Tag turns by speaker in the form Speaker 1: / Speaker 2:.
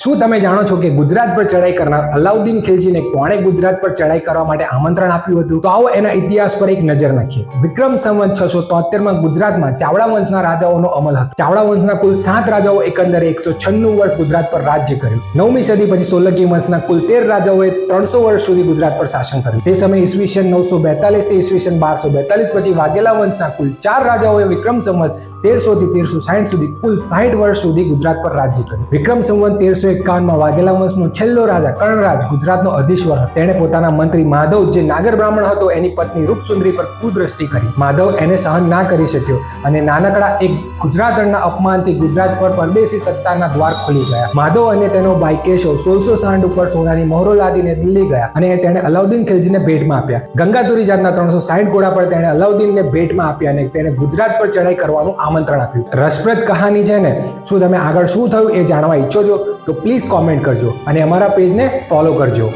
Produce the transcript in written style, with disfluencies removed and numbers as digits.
Speaker 1: શું તમે જાણો છો કે ગુજરાત પર ચડાઈ કરનાર અલાઉદ્દીન ખિલજીને કોણે ગુજરાત પર ચડાઈ કરવા માટે આમંત્રણ આપ્યું હતું? તો આવો એના ઇતિહાસ પર એક નજર નાખીએ. વિક્રમ સંવત 673 ગુજરાતમાં ચાવડા વંશના રાજાઓનો અમલ હતો. ચાવડા વંશના કુલ 7 રાજાઓ એકંદરે 196 વર્ષ ગુજરાત પર રાજ્ય કર્યું. 9મી સદી પછી સોલંકી વંશના કુલ 13 રાજાઓએ 300 વર્ષ સુધી ગુજરાત પર શાસન કર્યું. તે સમયે ઈસવીસન 942 થી ઈસવીસન 1242 પછી વાઘેલા વંશના કુલ 4 રાજાઓએ વિક્રમ સંવત 1300 થી 1360 સુધી કુલ 60 વર્ષ સુધી ગુજરાત પર રાજ્ય કર્યું. વિક્રમ સંવત 1351 વાઘેલા વંશનો છેલ્લો રાજા કર્ણરાજ ગુજરાતનો અધીશ્વર હતો. તેણે પોતાના મંત્રી માધવ, જે નાગર બ્રાહ્મણ હતો, એની પત્ની રૂપસુંદરી પર કુદ્રષ્ટિ કરી. માધવ એને સહન ના કરી શક્યો અને નાનકડા એક ગુજરાતરના અપમાનથી ગુજરાત પર પરદેશી સત્તાના દ્વાર ખુલી ગયા. માધવ અને તેનો ભાઈ કેશવ 1600 સાંડ ઉપર સોનાની મહોરો લાદીને દિલ્હી ગયા અને તેણે અલાઉદ્દીન ખિલજીને ભેટમાં આપ્યા. ગંગાતુરી જાતના 360 ઘોડા પર તેણે અલાઉદ્દીનને ભેટમાં આપ્યા અને તેને ગુજરાત પર ચડાઈ કરવાનું આમંત્રણ આપ્યું. રસપ્રદ કહાની છે ને. શું તમે આગળ શું થયું એ જાણવા ઈચ્છો છો? તો પ્લીઝ કોમેન્ટ કરજો અને અમારા પેજને ફોલો કરજો.